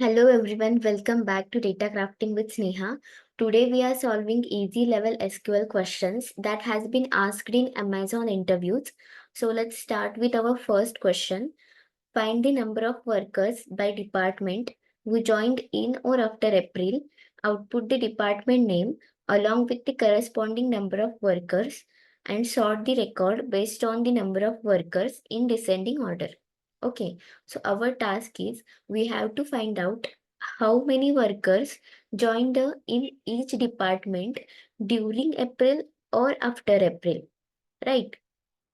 Hello everyone, welcome back to Data Crafting with Sneha. Today we are solving easy level SQL questions that has been asked in Amazon interviews. So let's start with our first question. Find the number of workers by department who joined in or after April. Output the department name along with the corresponding number of workers and sort the record based on the number of workers in descending order. Okay, so our task is we have to find out how many workers joined in each department during April or after April, right?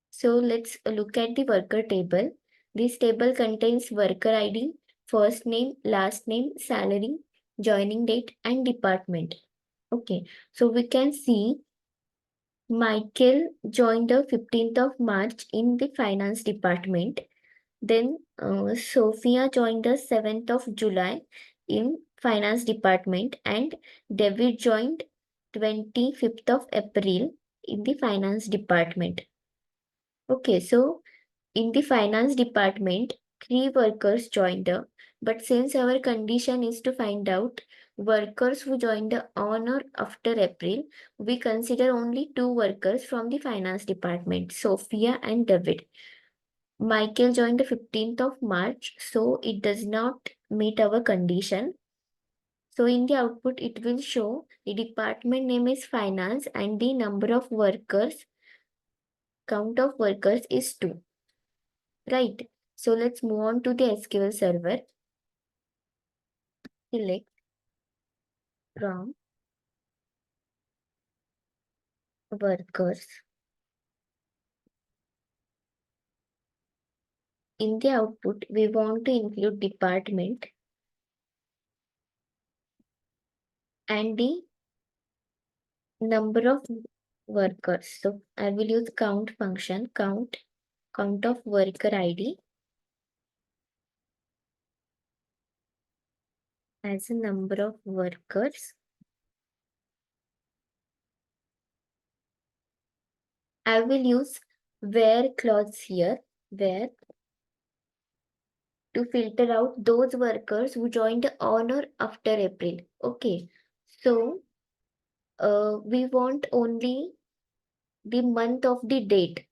So let's look at the worker table. This table contains worker ID, first name, last name, salary, joining date, and department. Okay, so we can see Michael joined the 15th of March in the finance department. Then Sophia joined the 7th of July in finance department and David joined 25th of April in the finance department. Okay, so in the finance department, three workers joined but since our condition is to find out workers who joined on or after April, we consider only two workers from the finance department, Sophia and David. Michael joined the 15th of March, so it does not meet our condition. So in the output, it will show the department name is finance and the number of workers, count of workers is 2. Right. So let's move on to the SQL server. Select from workers. In the output, we want to include department and the number of workers. So I will use count function, count of worker ID as a number of workers. I will use where clause here, where to filter out those workers who joined on or after April. Okay, so we want only the month of the date,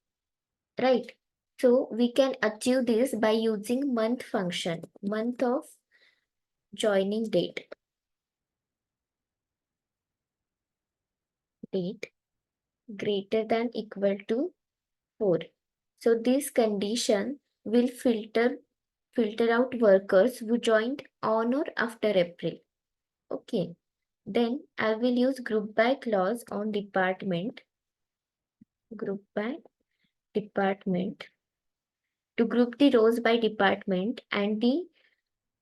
right? So we can achieve this by using month function, month of joining date, date greater than equal to 4. So this condition will filter out workers who joined on or after April. Okay. Then I will use group by clause on department, group by department to group the rows by department and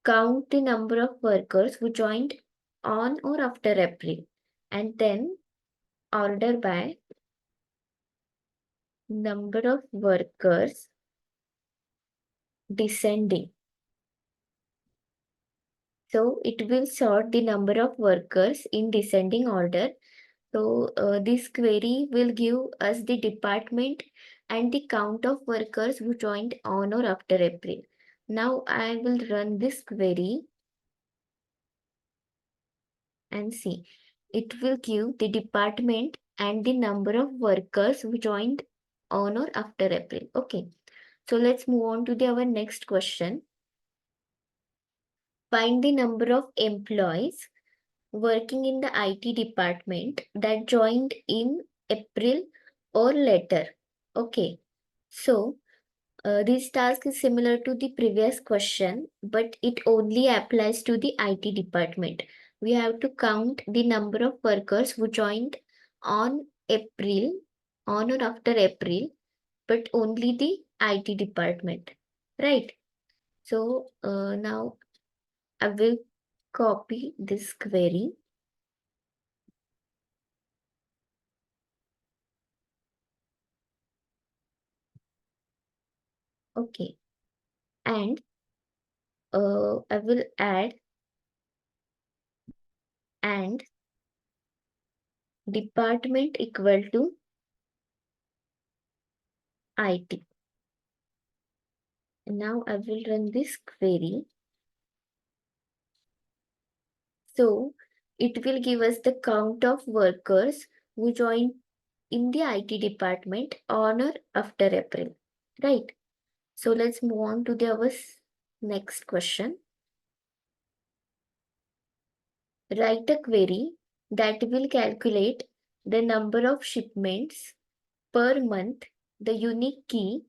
count the number of workers who joined on or after April and then order by number of workers descending. So it will sort the number of workers in descending order. So this query will give us the department and the count of workers who joined on or after April. Now I will run this query and see. It will give the department and the number of workers who joined on or after April. Okay. So let's move on to our next question. Find the number of employees working in the IT department that joined in April or later. Okay, so this task is similar to the previous question, but it only applies to the IT department. We have to count the number of workers who joined on April, on or after April, but only the IT department, right? So now I will copy this query. Okay, and I will add and department equal to IT. Now I will run this query So it will give us the count of workers who joined in the IT department on or after April, right? So let's move on to our next question. Write a query that will calculate the number of shipments per month. The unique key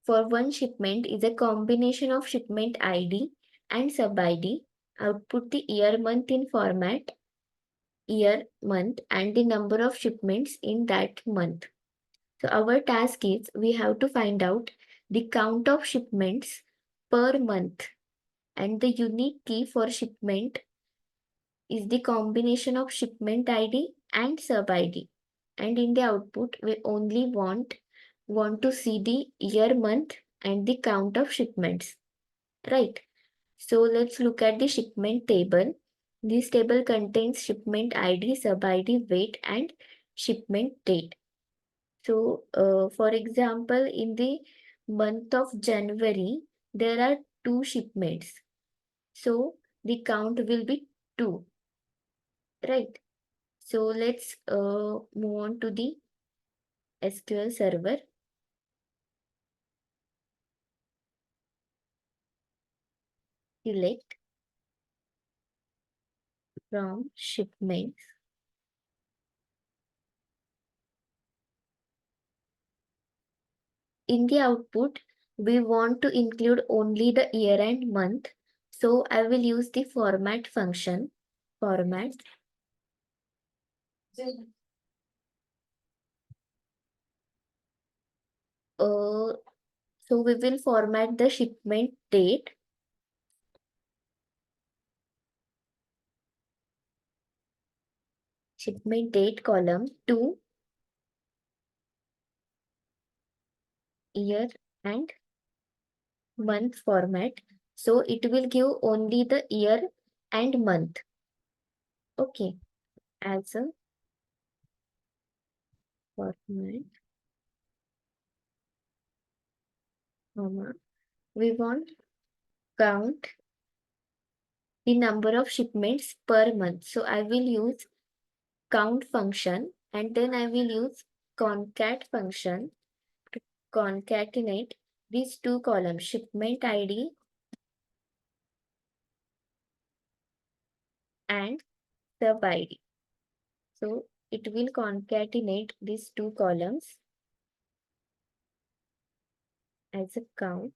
for one shipment is a combination of shipment ID and sub ID. Output the year month in format, year, month, and the number of shipments in that month. So our task is we have to find out the count of shipments per month, and the unique key for shipment is the combination of shipment ID and sub ID. And in the output, we only want to see the year, month, and the count of shipments, right? So let's look at the shipment table. This table contains shipment ID, sub ID, weight, and shipment date. So, for example, in the month of January, there are two shipments. So, the count will be two, right? So, let's move on to the SQL server. Select from shipments. In the output, we want to include only the year and month. So, I will use the format function. Format. Uh, so, we will format the shipment date. Shipment date column to year and month format. So it will give only the year and month. Okay, as a format, comma. We want count the number of shipments per month. So I will use count function, and then I will use concat function to concatenate these two columns, shipment ID and sub ID. So it will concatenate these two columns as a count.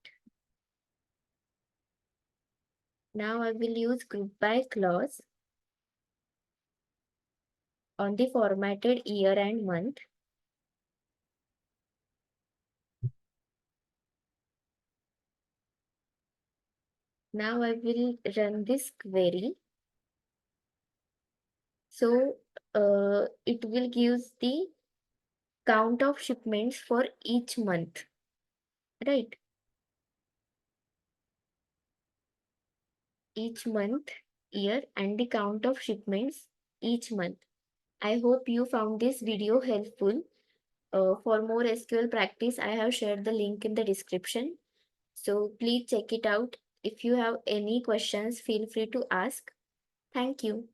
Now I will use group by clause on the formatted year and month. Now I will run this query. So it will give the count of shipments for each month, right? Each month, year, and the count of shipments each month. I hope you found this video helpful. For more SQL practice, I have shared the link in the description. So please check it out. If you have any questions, feel free to ask. Thank you.